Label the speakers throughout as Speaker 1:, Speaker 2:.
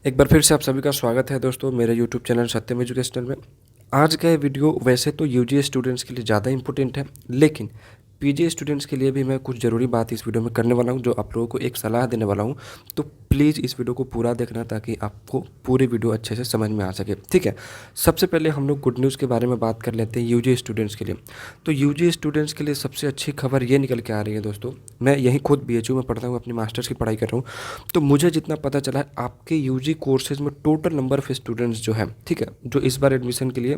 Speaker 1: एक बार फिर से आप सभी का स्वागत है दोस्तों मेरे यूट्यूब चैनल सत्यम एजुकेशनल में। आज का ये वीडियो वैसे तो यूजी स्टूडेंट्स के लिए ज़्यादा इंपॉर्टेंट है, लेकिन पीजी स्टूडेंट्स के लिए भी मैं कुछ ज़रूरी बात इस वीडियो में करने वाला हूँ, जो आप लोगों को एक सलाह देने वाला हूँ। तो प्लीज़ इस वीडियो को पूरा देखना ताकि आपको पूरी वीडियो अच्छे से समझ में आ सके। ठीक है, सबसे पहले हम लोग गुड न्यूज़ के बारे में बात कर लेते हैं यूजी स्टूडेंट्स के लिए। तो यूजी स्टूडेंट्स के लिए सबसे अच्छी खबर ये निकल के आ रही है दोस्तों। मैं यहीं खुद बीएचयू में पढ़ता हूँ, अपनी मास्टर्स की पढ़ाई कर रहा हूँ। तो मुझे जितना पता चला है, आपके यूजी कोर्सेज में टोटल नंबर ऑफ स्टूडेंट्स जो है, ठीक है, जो इस बार एडमिशन के लिए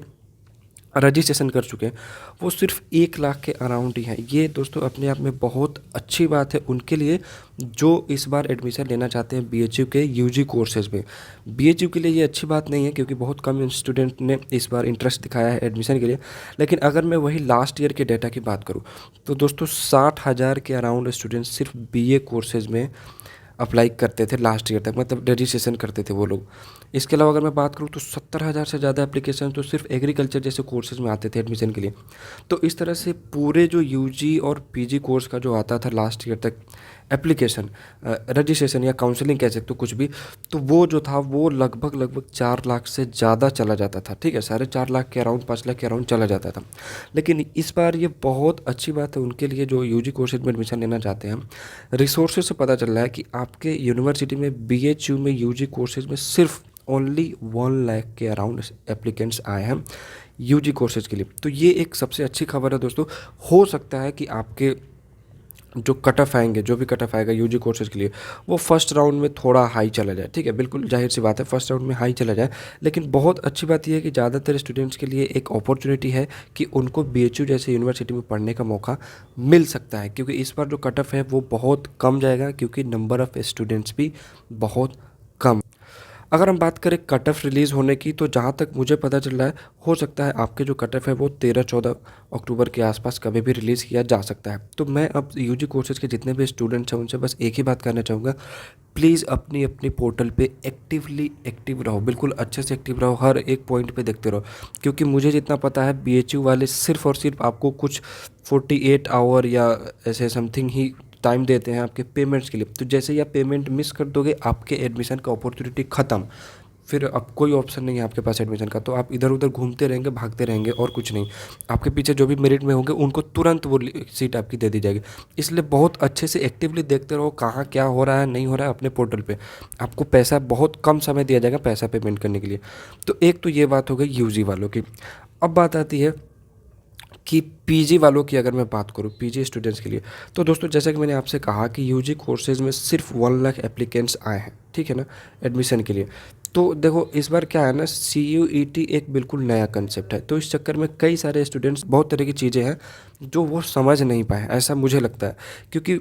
Speaker 1: रजिस्ट्रेशन कर चुके हैं, वो सिर्फ 1 लाख के अराउंड ही हैं। ये दोस्तों अपने आप में बहुत अच्छी बात है उनके लिए जो इस बार एडमिशन लेना चाहते हैं बीएचयू के यूजी कोर्सेज में। बीएचयू के लिए ये अच्छी बात नहीं है क्योंकि बहुत कम स्टूडेंट ने इस बार इंटरेस्ट दिखाया है एडमिशन के लिए। लेकिन अगर मैं वही लास्ट ईयर के डेटा की बात करूँ तो दोस्तों 60,000 के अराउंड स्टूडेंट्स सिर्फ बीए कोर्सेज में अप्लाई करते थे लास्ट ईयर तक, मतलब रजिस्ट्रेशन करते थे वो लोग। इसके अलावा अगर मैं बात करूँ तो 70,000 से ज़्यादा एप्लीकेशन तो सिर्फ एग्रीकल्चर जैसे कोर्सेज में आते थे एडमिशन के लिए। तो इस तरह से पूरे जो यूजी और पीजी कोर्स का जो आता था लास्ट ईयर तक एप्लीकेशन, रजिस्ट्रेशन या काउंसलिंग कह सकते हो कुछ भी, तो वो जो था वो लगभग 4 लाख से ज़्यादा चला जाता था। ठीक है, 4.5 लाख के अराउंड, 5 लाख के अराउंड चला जाता था। लेकिन इस बार ये बहुत अच्छी बात है उनके लिए जो यूजी कोर्सेज में एडमिशन लेना चाहते हैं। रिसोर्सेज से पता चल रहा है कि आपके यूनिवर्सिटी में बीएचयू में यूजी कोर्सेज में सिर्फ ओनली 1 लाख के अराउंड एप्लीकेंट्स आए हैं यूजी कोर्सेज के लिए। तो ये एक सबसे अच्छी खबर है दोस्तों। हो सकता है कि आपके जो कट ऑफ आएंगे, जो भी कट ऑफ आएगा यूजी कोर्सेज के लिए, वो फर्स्ट राउंड में थोड़ा हाई चला जाए। ठीक है, बिल्कुल जाहिर सी बात है, फर्स्ट राउंड में हाई चला जाए। लेकिन बहुत अच्छी बात यह है कि ज़्यादातर स्टूडेंट्स के लिए एक अपॉर्चुनिटी है कि उनको बीएचयू जैसे यूनिवर्सिटी में पढ़ने का मौका मिल सकता है, क्योंकि इस बार जो कट ऑफ है वो बहुत कम जाएगा क्योंकि नंबर ऑफ़ स्टूडेंट्स भी बहुत कम। अगर हम बात करें कट ऑफ रिलीज़ होने की, तो जहाँ तक मुझे पता चल रहा है, हो सकता है आपके जो कट ऑफ है वो 13-14 अक्टूबर के आसपास कभी भी रिलीज़ किया जा सकता है। तो मैं अब यूजी कोर्सेज के जितने भी स्टूडेंट्स हैं उनसे बस एक ही बात करना चाहूँगा, प्लीज़ अपनी अपनी पोर्टल पे एक्टिवली एक्टिव रहो, बिल्कुल अच्छे से एक्टिव रहो, हर एक पॉइंट पे देखते रहो। क्योंकि मुझे जितना पता है बीएचयू वाले सिर्फ और सिर्फ आपको कुछ 48 आवर या ऐसे समथिंग ही टाइम देते हैं आपके पेमेंट्स के लिए। तो जैसे ही आप पेमेंट मिस कर दोगे, आपके एडमिशन का अपॉर्चुनिटी ख़त्म। फिर अब कोई ऑप्शन नहीं है आपके पास एडमिशन का, तो आप इधर उधर घूमते रहेंगे, भागते रहेंगे और कुछ नहीं। आपके पीछे जो भी मेरिट में होंगे उनको तुरंत वो सीट आपकी दे दी जाएगी। इसलिए बहुत अच्छे से एक्टिवली देखते रहो कहाँ क्या हो रहा है, नहीं हो रहा है अपने पोर्टल पे। आपको पैसा बहुत कम समय दिया जाएगा पैसा पेमेंट करने के लिए। तो एक तो ये बात हो गई यूजी वालों की। अब बात आती है कि पीजी वालों की। अगर मैं बात करूँ पीजी स्टूडेंट्स के लिए, तो दोस्तों जैसा कि मैंने आपसे कहा कि यूजी कोर्सेज में सिर्फ 1 लाख एप्लीकेंट्स आए हैं, ठीक है ना, एडमिशन के लिए। तो देखो इस बार क्या है ना, CUET एक बिल्कुल नया कंसेप्ट है, तो इस चक्कर में कई सारे स्टूडेंट्स, बहुत तरह की चीज़ें हैं जो वो समझ नहीं पाए, ऐसा मुझे लगता है। क्योंकि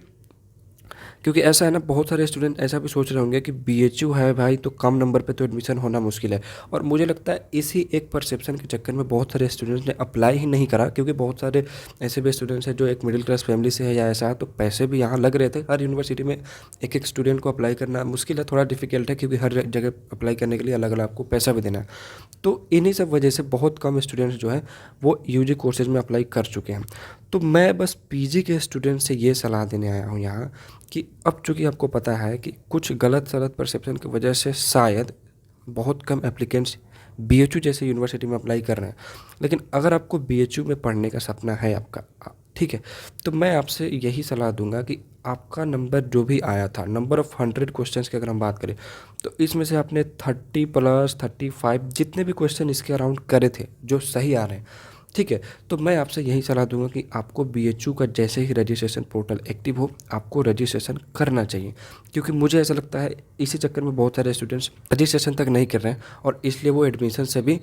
Speaker 1: क्योंकि ऐसा है ना, बहुत सारे स्टूडेंट ऐसा भी सोच रहे होंगे कि बीएचयू है भाई तो कम नंबर पे तो एडमिशन होना मुश्किल है। और मुझे लगता है इसी एक परसेप्शन के चक्कर में बहुत सारे स्टूडेंट्स ने अप्लाई ही नहीं करा, क्योंकि बहुत सारे ऐसे भी स्टूडेंट्स हैं जो एक मिडिल क्लास फैमिली से है या ऐसा है, तो पैसे भी यहाँ लग रहे थे। हर यूनिवर्सिटी में एक एक स्टूडेंट को अप्लाई करना मुश्किल है, थोड़ा डिफिकल्ट है, क्योंकि हर जगह अप्लाई करने के लिए अलग अलग आपको पैसा भी देना है। तो इन्हीं सब वजह से बहुत कम स्टूडेंट्स जो हैं वो यूजी कोर्सेज में अप्लाई कर चुके हैं। तो मैं बस पीजी के स्टूडेंट से ये सलाह देने आया हूँ यहाँ कि अब चूँकि आपको पता है कि कुछ गलत सलत परसेप्शन की वजह से शायद बहुत कम एप्लीकेंट्स बीएचयू जैसे यूनिवर्सिटी में अप्लाई कर रहे हैं। लेकिन अगर आपको बीएचयू में पढ़ने का सपना है आपका, ठीक है, तो मैं आपसे यही सलाह दूंगा कि आपका नंबर जो भी आया था, नंबर ऑफ़ 100 क्वेश्चंस की अगर हम बात करें, तो इसमें से आपने 30+ 35 जितने भी क्वेश्चन इसके अराउंड करे थे जो सही आ रहे हैं, ठीक है, तो मैं आपसे यही सलाह दूंगा कि आपको बीएचयू का जैसे ही रजिस्ट्रेशन पोर्टल एक्टिव हो, आपको रजिस्ट्रेशन करना चाहिए। क्योंकि मुझे ऐसा लगता है इसी चक्कर में बहुत सारे स्टूडेंट्स रजिस्ट्रेशन तक नहीं कर रहे हैं और इसलिए वो एडमिशन से भी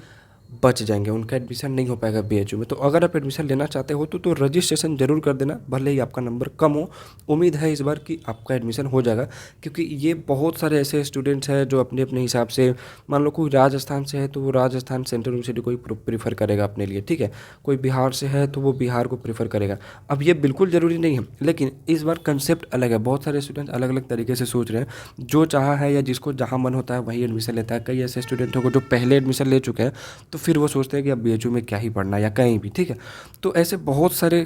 Speaker 1: बच जाएंगे, उनका एडमिशन नहीं हो पाएगा बीएचयू में। तो अगर आप एडमिशन लेना चाहते हो तो रजिस्ट्रेशन ज़रूर कर देना, भले ही आपका नंबर कम हो। उम्मीद है इस बार कि आपका एडमिशन हो जाएगा, क्योंकि ये बहुत सारे ऐसे स्टूडेंट्स हैं जो अपने अपने हिसाब से, मान लो कोई राजस्थान से है तो वो राजस्थान सेंट्रल यूनिवर्सिटी को ही प्रीफर करेगा अपने लिए, ठीक है, कोई बिहार से है तो वो बिहार को प्रीफर करेगा। अब ये बिल्कुल ज़रूरी नहीं है, लेकिन इस बार कंसेप्ट अलग है। बहुत सारे स्टूडेंट अलग अलग तरीके से सोच रहे हैं, जो चाहा है या जिसको जहाँ मन होता है वही एडमिशन लेता है। कई ऐसे स्टूडेंट को जो पहले एडमिशन ले चुके हैं तो फिर वो सोचते हैं कि अब बीएचयू में क्या ही पढ़ना या कहीं भी, ठीक है। तो ऐसे बहुत सारे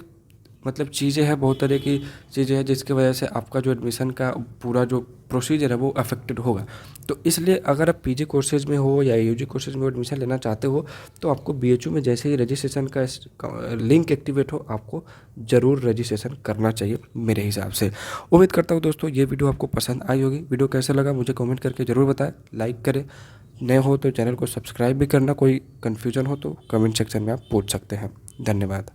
Speaker 1: मतलब चीज़ें हैं, बहुत तरह की चीज़ें हैं जिसकी वजह से आपका जो एडमिशन का पूरा जो प्रोसीजर है वो अफेक्टेड होगा। तो इसलिए अगर आप पीजी कोर्सेज में हो या यूजी कोर्सेज में एडमिशन लेना चाहते हो तो आपको बीएचयू में जैसे ही रजिस्ट्रेशन का लिंक एक्टिवेट हो आपको ज़रूर रजिस्ट्रेशन करना चाहिए मेरे हिसाब से। उम्मीद करता हूँ दोस्तों ये वीडियो आपको पसंद आई होगी। वीडियो कैसा लगा मुझे कमेंट करके ज़रूर बताएं, लाइक करें, नए हो तो चैनल को सब्सक्राइब भी करना। कोई कन्फ्यूजन हो तो कमेंट सेक्शन में आप पूछ सकते हैं। धन्यवाद।